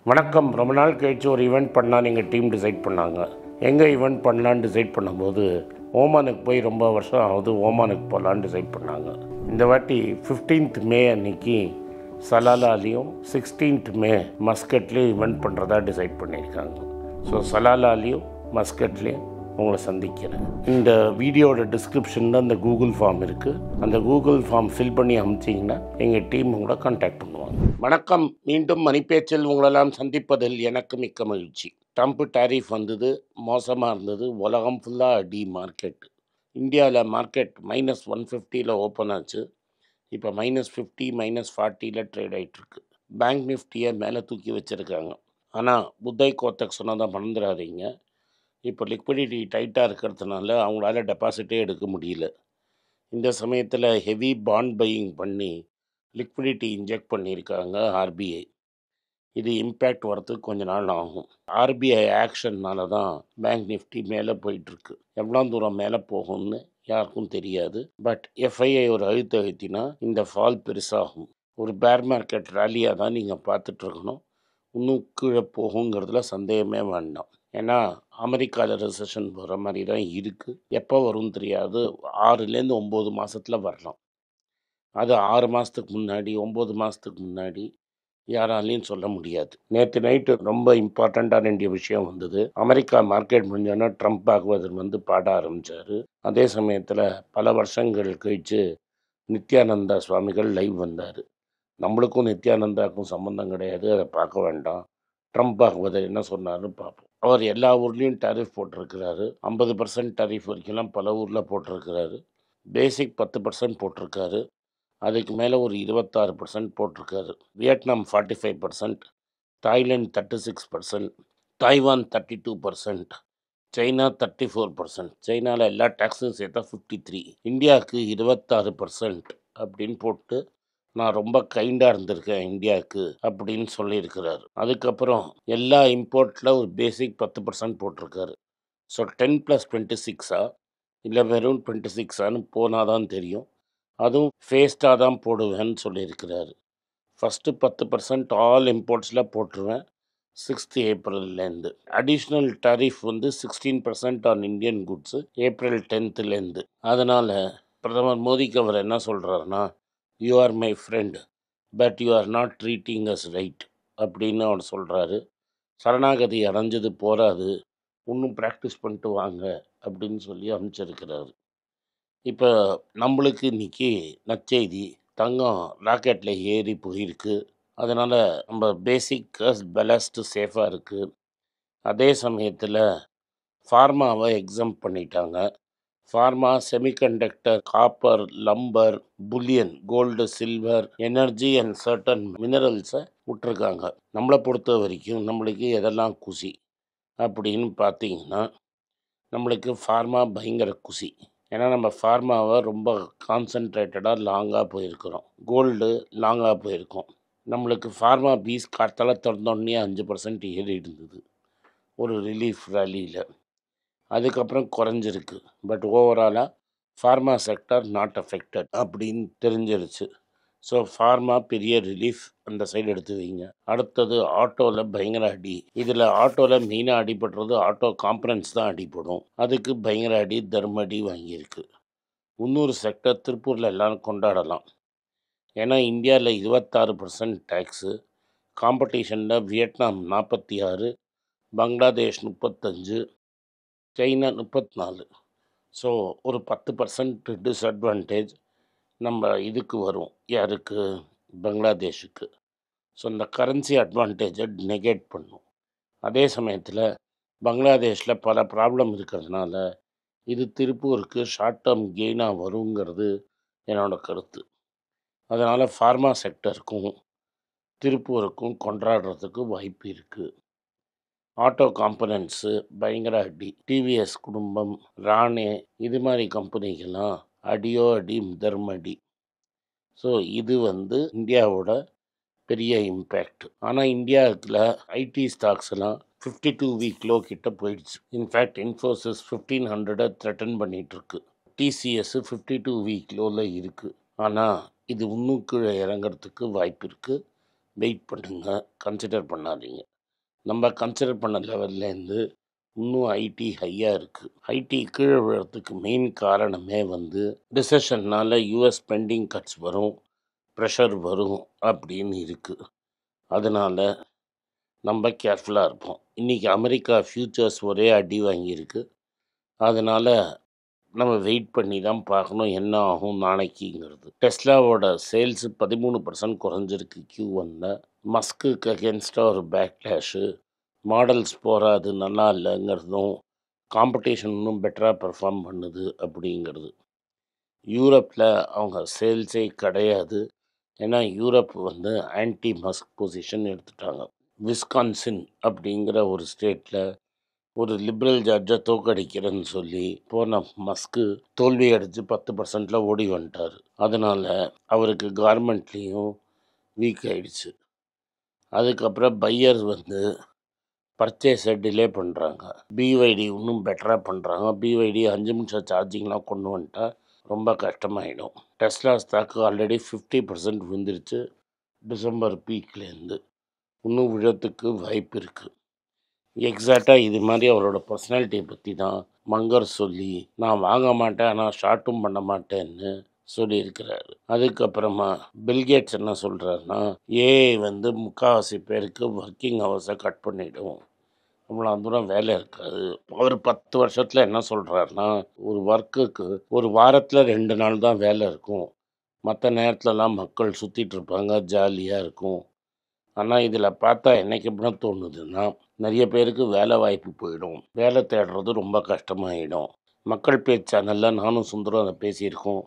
வணக்கம். ரொம்ப நாள் கழிச்சு ஒரு ஈவெண்ட் பண்ணால் எங்கள் டீம் டிசைட் பண்ணாங்க. எங்கே ஈவெண்ட் பண்ணலான்னு டிசைட் பண்ணும்போது ஓமானுக்கு போய் ரொம்ப வருஷம் ஆகுது, ஓமானுக்கு போகலான்னு டிசைட் பண்ணாங்க. இந்த வாட்டி 15th மே அன்னைக்கு சலாலாலையும் 16th மே மஸ்கட்லேயும் ஈவெண்ட் பண்ணுறதா டிசைட் பண்ணியிருக்காங்க. ஸோ சலாலாலையும் மஸ்கட்லேயும் உங்களை சந்திக்கிறேன். இந்த வீடியோட டிஸ்கிரிப்ஷனில் அந்த கூகுள் ஃபார்ம் இருக்குது. அந்த கூகுள் ஃபார்ம் ஃபில் பண்ணி அனுப்பிச்சிங்கன்னா எங்கள் டீம் உங்களை கான்டாக்ட் பண்ணுவாங்க. வணக்கம். மீண்டும் மணிப்பேச்சில் உங்களெல்லாம் சந்திப்பதில் எனக்கு மிக்க மகிழ்ச்சி. ட்ரம்ப் டேரிஃப் வந்தது, மோசமாக இருந்தது. உலகம் ஃபுல்லாக அடி மார்க்கெட். இந்தியாவில் மார்க்கெட் -150 ஓப்பன் ஆச்சு. இப்போ -50 -40 ட்ரேட் ஆகிட்டுருக்கு. பேங்க் நிஃப்டியை மேலே தூக்கி வச்சுருக்காங்க. ஆனால் புத்தை கோத்தக் சொன்னதை மறந்துடாதீங்க. இப்போ லிக்விடிட்டி டைட்டாக இருக்கிறதுனால அவங்களால டெபாசிட்டே எடுக்க முடியல. இந்த சமயத்தில் ஹெவி பாண்ட் பையிங் பண்ணி லிக்விடிட்டி இன்ஜெக்ட் பண்ணியிருக்காங்க ஆர்பிஐ. இது இம்பேக்ட் வரத்துக்கு கொஞ்ச நாள் ஆகும். ஆர்பிஐ ஆக்ஷன்னால தான் பேங்க் நிஃப்டி மேலே போயிட்டுருக்கு. எவ்வளோ தூரம் மேலே போகும்னு யாருக்கும் தெரியாது. பட் எஃப்ஐஐ ஒரு அழுத்தினா இந்த ஃபால் பெருசாகும். ஒரு பேர் மார்க்கெட் ரேலியாக தான் நீங்கள் பார்த்துட்ருக்கணும். இன்னும் கீழே போகுங்கிறதுல சந்தேகமே வேண்டாம். ஏன்னா அமெரிக்காவில் ரெசெஷன் வர மாதிரி தான் இருக்குது. எப்போ வரும்னு தெரியாது. 6லேருந்து 9 மாதத்தில் வரலாம். அது 6 மாதத்துக்கு முன்னாடி 9 மாதத்துக்கு முன்னாடி யாராலையும் சொல்ல முடியாது. நேற்று நைட்டு ரொம்ப இம்பார்ட்டண்ட்டான வேண்டிய விஷயம் வந்தது. அமெரிக்கா மார்க்கெட் முடிஞ்சோன்னா ட்ரம்ப் பாகவதர் பாட ஆரம்பித்தார். அதே சமயத்தில் பல வருஷங்கள் கழித்து நித்யானந்தா சுவாமிகள் லைவ் வந்தார். நம்மளுக்கும் நித்யானந்தாவுக்கும் சம்மந்தம் கிடையாது, அதை பார்க்க வேண்டாம். ட்ரம்ப் பாகவதர் என்ன சொன்னார்னு பார்ப்போம். அவர் எல்லா ஊர்லேயும் டேரிஃப் போட்டிருக்கிறாரு. 50% டேரிஃப் வரைக்கும்லாம் பல ஊரில் போட்டிருக்கிறாரு. பேசிக் 10% போட்டிருக்காரு. அதுக்கு மேலே ஒரு 26% போட்டிருக்காரு. Vietnam 45%, Thailand 36%, Taiwan 32%, China 34%. சைனாவில் எல்லா டேக்ஸும் சேர்த்தா 53%. இந்தியாவுக்கு 26% அப்படின்னு போட்டு நான் ரொம்ப கைண்டாக இருந்திருக்கேன் இந்தியாவுக்கு அப்படின்னு சொல்லியிருக்கிறாரு. அதுக்கப்புறம் எல்லா இம்போர்ட்டில் ஒரு பேசிக் 10% போட்டிருக்காரு. ஸோ 10 + 26 இல்லை வெறும் 26 போனால் தான் தெரியும். அதுவும் ஃபேஸ்டாக தான் போடுவேன்னு சொல்லியிருக்கிறாரு. ஃபஸ்ட்டு 10% ஆல் இம்போர்ட்ஸில் போட்டுருவேன் 6th ஏப்ரல்லேருந்து. Additional tariff 16% on Indian goods April 10th. அதனால் பிரதமர் மோடிக்கு அவர் என்ன சொல்கிறாருன்னா, you are my friend but you are not treating us right அப்படின்னு அவர் சொல்கிறாரு. சரணாகதி அடைஞ்சது போராது, இன்னும் ப்ராக்டிஸ் பண்ணிட்டு வாங்க அப்படின்னு சொல்லி அனுப்பிச்சிருக்கிறாரு. இப்போ நம்மளுக்கு இன்றைக்கி நற்செய்தி, தங்கம் ராக்கெட்டில் ஏறி போயிருக்கு. அதனால் நம்ம பேசிக் பெலஸ்ட்டு சேஃபாக இருக்குது. அதே சமயத்தில் ஃபார்மாவை எக்ஸாம் பண்ணிட்டாங்க. Pharma, semiconductor, copper, lumber, bullion, gold, silver, energy and certain மினரல்ஸை விட்டுருக்காங்க. நம்மளை பொறுத்த வரைக்கும் நம்மளுக்கு எதெல்லாம் குசி அப்படின்னு பார்த்தீங்கன்னா, நம்மளுக்கு ஃபார்மா பயங்கர குசி. ஏன்னா நம்ம ஃபார்மாவை ரொம்ப கான்சன்ட்ரேட்டடாக லாங்காக போயிருக்கிறோம். கோல்டு லாங்காக போயிருக்கோம். நம்மளுக்கு ஃபார்மா பீஸ் காத்தால திறந்தோடனே 5% ஏறி இருந்தது ஒரு ரிலீஃப் ரேலியில். அதுக்கப்புறம் குறைஞ்சிருக்கு. பட் ஓவராலாக ஃபார்மா செக்டர் நாட் அஃபெக்டட் அப்படின்னு தெரிஞ்சிருச்சு. ஸோ ஃபார்மா பெரிய ரிலீஃப், அந்த சைடு எடுத்து வைங்க. அடுத்தது ஆட்டோவில் பயங்கர அடி. இதில் ஆட்டோவில் மெயினாக அடிபடுறது ஆட்டோ காம்பனன்ட்ஸ் தான் அடிபடும். அதுக்கு பயங்கர அடி, தர்மடி வாங்கியிருக்கு. இன்னொரு செக்டர் திருப்பூரில் எல்லோரும் கொண்டாடலாம். ஏன்னா இந்தியாவில் 26% டேக்ஸு. காம்படிஷனில் வியட்நாம் 46, பங்களாதேஷ் 35, சைனா 34. ஸோ ஒரு 10% டிஸ்அட்வான்டேஜ் நம்ம இதுக்கு வரும். யாருக்கு? பங்களாதேஷுக்கு. ஸோ இந்த கரன்சி அட்வான்டேஜை நெகேட் பண்ணும். அதே சமயத்தில் பங்களாதேஷில் பல ப்ராப்ளம் இருக்கிறதுனால இது திருப்பூருக்கு ஷார்ட் டேர்ம் கெயினாக வருங்கிறது என்னோடய கருத்து. அதனால் ஃபார்மா செக்டருக்கும் திருப்பூருக்கும் கொண்டாடுறதுக்கு வாய்ப்பு இருக்குது. ஆட்டோ காம்பனன்ட்ஸு பயங்கர அடி. டிவிஎஸ் குடும்பம், ராணே, இது மாதிரி கம்பெனிக்கெல்லாம் அடியோ அடி, தர்மடி. ஸோ இது இந்தியாவோட பெரிய இம்பேக்ட். ஆனால் இந்தியாவில் ஐடி ஸ்டாக்ஸ் எல்லாம் 52 வீக் லோ கிட்ட போயிடுச்சு. இன்ஃபேக்ட் இன்ஃபோசிஸ் 1500 த்ரெட்டன் பண்ணிகிட்ருக்கு. டிசிஎஸ் 52 வீக் லோவில் இருக்குது. ஆனால் இது இன்னும் கீழே இறங்கிறதுக்கு வாய்ப்பு இருக்குது. வெயிட் பண்ணுங்க, கன்சிடர் பண்ணாதீங்க. நம்ம கன்சிடர் பண்ண லெவல்லேருந்து இன்னும் ஐடி ஹையாக இருக்குது. ஐடி கீழே விழுறதுக்கு மெயின் காரணமே வந்து ரிசெஷன்னால் யூஎஸ் ஸ்பெண்டிங் கட்ஸ் வரும், ப்ரெஷர் வரும் அப்படின்னு இருக்குது. அதனால் நம்ம கேர்ஃபுல்லாக இருப்போம். இன்றைக்கி அமெரிக்கா ஃப்யூச்சர்ஸ் ஒரே அடி வாங்கியிருக்கு. அதனால் நம்ம வெயிட் பண்ணி தான் பார்க்கணும் என்ன ஆகும் நாளைக்குங்கிறது. டெஸ்லாவோட சேல்ஸு 13% குறைஞ்சிருக்கு Q1. மஸ்குக்கு அகேன்ஸ்டாக ஒரு பேக்லேஷு, மாடல்ஸ் போகாது நல்லா இல்லைங்கிறதும், காம்படிஷன் இன்னும் பெட்டராக பெர்ஃபார்ம் பண்ணுது அப்படிங்கிறது. யூரோப்பில் அவங்க சேல்ஸே கிடையாது. ஏன்னா யூரோப் வந்து ஆன்டி மஸ்க் பொசிஷன் எடுத்துட்டாங்க. விஸ்கான்சின் அப்படிங்கிற ஒரு ஸ்டேட்டில் ஒரு லிபரல் ஜட்ஜை தோக்கடிக்கிறேன்னு சொல்லி போன மஸ்கு தோல்வி அடித்து 10%ல் ஓடி வந்துட்டார். அதனால் அவருக்கு கார்மெண்ட்லேயும் வீக் ஆயிடுச்சு. அதுக்கப்புறம் பையர்ஸ் வந்து பர்ச்சேஸை டிலே பண்ணுறாங்க. பிவைடி இன்னும் பெட்டராக பண்ணுறாங்க. பிவைடி 5 நிமிஷம் சார்ஜிங்லாம் கொண்டு வந்துட்டா ரொம்ப கஷ்டமாயிடும். டெஸ்லா ஸ்டாக்கு ஆல்ரெடி 50% விழுந்துருச்சு டிசம்பர் பீக்லேருந்து. இன்னும் விழத்துக்கு வாய்ப்பு இருக்குது. எக்ஸாக்டாக இது மாதிரி அவரோட பர்சனாலிட்டியை பற்றி தான் மங்கர் சொல்லி நான் வாங்க மாட்டேன் ஆனால் ஷார்ட்டும் பண்ண மாட்டேன்னு சொல்லியிருக்கிறாரு. அதுக்கப்புறமா பில்கேட்ஸ் என்ன சொல்கிறாருன்னா ஏஐ வந்து முக்கால்வாசி பேருக்கு ஒர்க்கிங் ஹவர்ஸை கட் பண்ணிவிடும், அவ்வளோ தூரம் வேலை இருக்காது. அவர் 10 வருஷத்தில் என்ன சொல்கிறாருன்னா ஒரு ஒர்க்குக்கு ஒரு வாரத்தில் 2 நாள் தான் வேலை இருக்கும், மற்ற நேரத்துலலாம் மக்கள் சுற்றிட்டு இருப்பாங்க, ஜாலியாக இருக்கும். ஆனால் இதில் பார்த்தா எனக்கு எப்படி தோணுதுன்னா நிறைய பேருக்கு வேலை வாய்ப்பு போயிடும், வேலை தேடுறது ரொம்ப கஷ்டமாயிடும். மக்கள் பேச்சு சேனலில் நானும் சுந்தரம் அதை பேசியிருக்கோம்,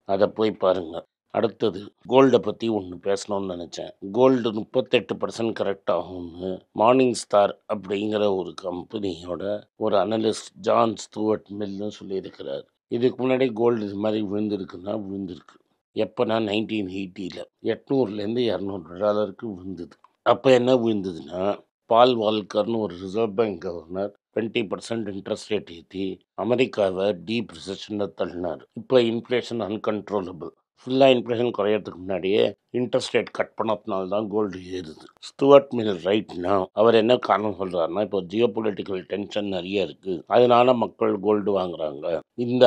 அதை போய் பாருங்கள். அடுத்தது கோல்டை பற்றி ஒன்று பேசணும்னு நினச்சேன். கோல்டு 38% கரெக்ட் ஆகும்னு மார்னிங் ஸ்டார் அப்படிங்கிற ஒரு கம்பெனியோட ஒரு அனலிஸ்ட் ஜான் ஸ்டூவர்ட் மில்னு சொல்லியிருக்கிறார். இதுக்கு முன்னாடி கோல்டு இது மாதிரி விழுந்திருக்குன்னா விழுந்திருக்கு. எப்போனா 1980ல் $800லேருந்து $200 விழுந்தது. அப்போ என்ன விழுந்ததுன்னா பால் வால்கர்னு ஒரு reserve bank governor 20% interest rate ஏற்றி அமெரிக்காவை டீப் ரிசெஷனில் தள்ளினார். இப்போ இன்ஃப்ளேஷன் அன்கண்ட்ரோலபிள். ஃபுல்லாக இன்ஃப்ளேஷன் குறையறதுக்கு முன்னாடியே இன்ட்ரெஸ்ட் ரேட் கட் பண்ணதுனால தான் கோல்டு ஏறுது. ஸ்டூவர்ட் மில் ரைட்னா அவர் என்ன காரணம் சொல்கிறாருன்னா இப்போ ஜியோ பொலிட்டிக்கல் டென்ஷன் நிறைய இருக்குது, அதனால மக்கள் கோல்டு வாங்குறாங்க. இந்த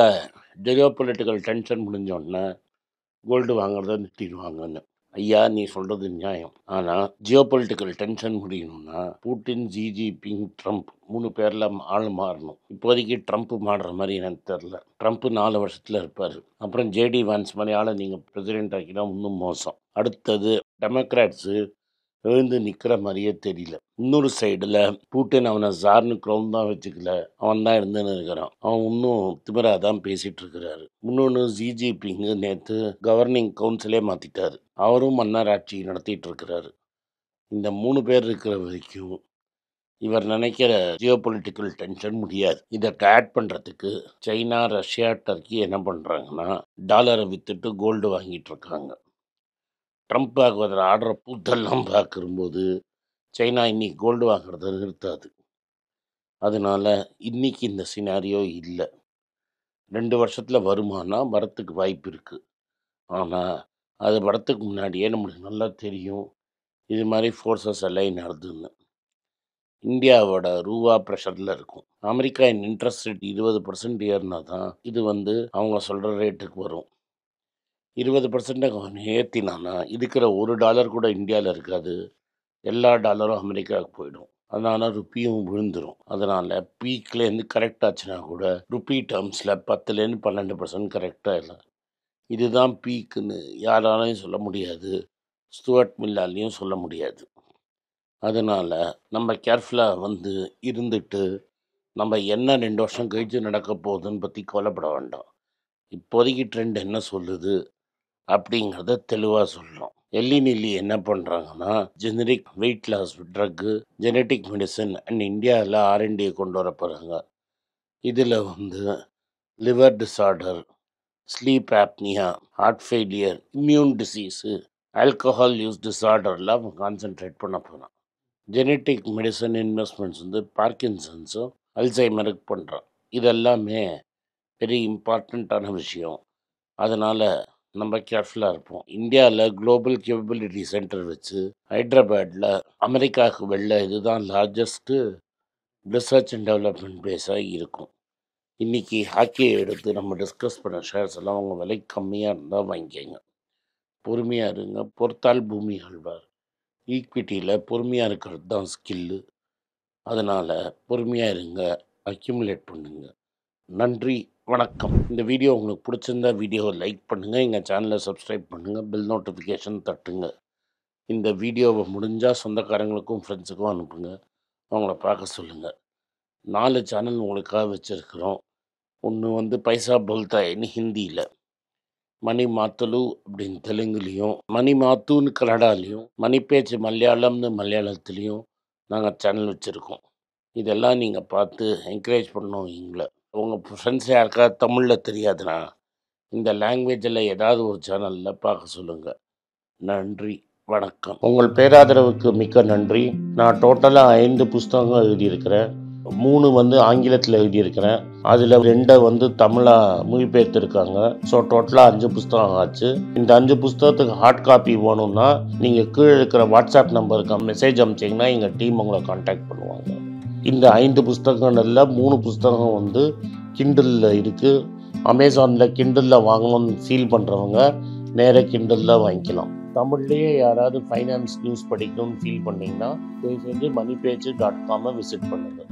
ஜியோ பொலிட்டிக்கல் டென்ஷன் முடிஞ்சோடனே கோல்டு வாங்குறத நிறுத்திடுவாங்கன்னு. ஐயா நீ சொல்கிறது நியாயம். ஆனால் ஜியோ பொலிட்டிக்கல் டென்ஷன் முடியணும்னா புட்டின், ஜி ஜின்பிங், ட்ரம்ப் 3 பேரில் ஆள் மாறணும். இப்போதைக்கு ட்ரம்ப் மாறுற மாதிரி எனக்கு தெரில. ட்ரம்ப் 4 வருஷத்தில் இருப்பார். அப்புறம் ஜேடி வான்ஸ் மாதிரி ஆளை நீங்கள் பிரசிடென்ட் ஆக்கினா இன்னும் மோசம். அடுத்தது டெமோக்ராட்ஸு எழுந்து நிற்கிற மாதிரியே தெரியல. இன்னொரு சைடில் பூட்டின் அவனை ஜார்னு க்ரௌன் தான் வச்சுக்கல, அவன் தான் இருந்துன்னு இருக்கிறான். அவன் இன்னும் திமிராக தான் பேசிகிட்டு இருக்கிறாரு. இன்னொன்று ஜி ஜின்பிங் நேற்று கவர்னிங் கவுன்சிலே மாற்றிட்டார், அவரும் மன்னர் ஆட்சி நடத்திட்டு இருக்கிறாரு. இந்த 3 பேர் இருக்கிற வரைக்கும் இவர் நினைக்கிற ஜியோ பொலிட்டிக்கல் டென்ஷன் முடியாது. இதை ஆட் பண்ணுறதுக்கு சைனா, ரஷ்யா, டர்க்கி என்ன பண்ணுறாங்கன்னா டாலரை விற்றுட்டு கோல்டு வாங்கிட்டு இருக்காங்க. ட்ரம்ப் ஆகுவதில் ஆடுற பூத்தெல்லாம் பார்க்கும்போது சைனா இன்னைக்கு கோல்டு வாங்குறத நிறுத்தாது. அதனால் இன்றைக்கி இந்த சினாரியோ இல்லை. 2 வருஷத்தில் வருமானா வரத்துக்கு வாய்ப்பு இருக்குது. ஆனால் அது வரத்துக்கு முன்னாடியே நம்மளுக்கு நல்லா தெரியும் இது மாதிரி ஃபோர்ஸஸ் எல்லாம் நடக்குதுன்னு. இந்தியாவோட ரூபா ப்ரெஷரில் இருக்கும். அமெரிக்கா இன்ட்ரெஸ்ட் ரேட் 20% ஏறினா தான் இது வந்து அவங்க சொல்கிற ரேட்டுக்கு வரும். 20% ஏற்றினான்னா இருக்கிற $1 கூட இந்தியாவில் இருக்காது, எல்லா டாலரும் அமெரிக்காவுக்கு போயிடும். அதனால் ருப்பியும் விழுந்துடும். அதனால் பீக்லேருந்து கரெக்ட் ஆச்சுன்னா கூட ருப்பி டேர்ம்ஸில் 10லேருந்து 12% கரெக்டாக இல்லை. இதுதான் பீக்குன்னு யாராலையும் சொல்ல முடியாது, ஸ்டூவர்ட் மில்லாலையும் சொல்ல முடியாது. அதனால் நம்ம கேர்ஃபுல்லாக வந்து இருந்துட்டு நம்ம என்ன 2 வருஷம் கழித்து நடக்க போகுதுன்னு பற்றி கவலைப்பட வேண்டாம். இப்போதைக்கு ட்ரெண்ட் என்ன சொல்லுது அப்படிங்கிறத தெளிவாக சொல்கிறோம். எல்லி நில்லி என்ன பண்ணுறாங்கன்னா generic weight loss drug, genetic medicine and இந்தியாவில் ஆர்என்டியை கொண்டு வர போகிறாங்க. இதில் வந்து liver disorder, sleep apnoea, heart failure, immune disease, alcohol use டிஸார்டரில் அவங்க கான்சென்ட்ரேட் பண்ண போகிறான். ஜெனட்டிக் மெடிசன் இன்வெஸ்ட்மெண்ட்ஸ் வந்து பார்க்கின்சன்ஸும் அல்சைமருக்கு பண்ணுறான். இதெல்லாமே வெரி இம்பார்ட்டண்ட்டான விஷயம். அதனால் நம்ம கேர்ஃபுல்லாக இருப்போம். இந்தியாவில் குளோபல் கேப்பபிலிட்டி சென்டர் வச்சு ஹைதராபாத்தில் அமெரிக்காவுக்கு வெளில இதுதான் லார்ஜஸ்ட்டு ரிசர்ச் அண்ட் டெவலப்மெண்ட் பேஸாக இருக்கும். இன்றைக்கி ஹாக்கியை எடுத்து நம்ம டிஸ்கஸ் பண்ண ஷேர்ஸ் எல்லாம் அவங்க விலை கம்மியாக இருந்தால் வாங்கிக்கங்க. பொறுமையாக இருங்க. பொறுத்தால் பூமி ஆழ்வார். ஈக்விட்டியில் பொறுமையாக இருக்கிறது தான் ஸ்கில்லு. அதனால் பொறுமையாக இருங்க, அக்யூமுலேட் பண்ணுங்க. நன்றி, வணக்கம். இந்த வீடியோ உங்களுக்கு பிடிச்சிருந்தா வீடியோவை லைக் பண்ணுங்கள், எங்கள் சேனலை சப்ஸ்கிரைப் பண்ணுங்கள், பெல் நோட்டிஃபிகேஷன் தட்டுங்க. இந்த வீடியோவை முடிஞ்சால் சொந்தக்காரங்களுக்கும் ஃப்ரெண்ட்ஸுக்கும் அனுப்புங்க, அவங்கள பார்க்க சொல்லுங்கள். 4 சேனல் உங்களுக்காக வச்சுருக்குறோம். ஒன்று பைசா போல்தாயின்னு ஹிந்தியில், மணி மாத்துலு அப்படின்னு தெலுங்குலேயும், மணி மாத்துன்னு கன்னடாலையும், மணி பேச்சு மலையாளம்னு மலையாளத்துலேயும் நாங்கள் சேனல் வச்சுருக்கோம். இதெல்லாம் நீங்கள் பார்த்து என்கரேஜ் பண்ணோம் எங்களை. உங்கள் ஃப்ரெண்ட்ஸ் யாருக்காவது தமிழில் தெரியாதுன்னா இந்த லாங்குவேஜில் ஏதாவது ஒரு சேனலில் பார்க்க சொல்லுங்கள். நன்றி, வணக்கம். உங்கள் பேராதரவுக்கு மிக்க நன்றி. நான் டோட்டலாக 5 புஸ்தகங்கள் எழுதியிருக்கிறேன். 3 ஆங்கிலத்தில் எழுதியிருக்கிறேன். அதில் 2 தமிழாக மொழிபெயர்த்துருக்காங்க. ஸோ டோட்டலாக 5 புஸ்தகம் ஆச்சு. இந்த 5 புஸ்தகத்துக்கு ஹார்ட் காப்பி வேணும்னா நீங்கள் கீழே இருக்கிற வாட்ஸ்அப் நம்பருக்கு மெசேஜ் அனுப்பிச்சிங்கன்னா எங்கள் டீம் உங்களை கான்டாக்ட் பண்ணுவாங்க. இந்த 5 புஸ்தகங்களில் 3 புஸ்தகம் கிண்டலில் இருக்குது. அமேசானில் கிண்டலில் வாங்கணும்னு ஃபீல் பண்ணுறவங்க நேராக கிண்டலில் வாங்கிக்கலாம். தமிழ்லேயே யாராவது ஃபைனான்ஸ் நியூஸ் படிக்கணும்னு ஃபீல் பண்ணிங்கன்னா தயவுசெஞ்சு மணிபேஜ்.com விசிட் பண்ணுங்கள்.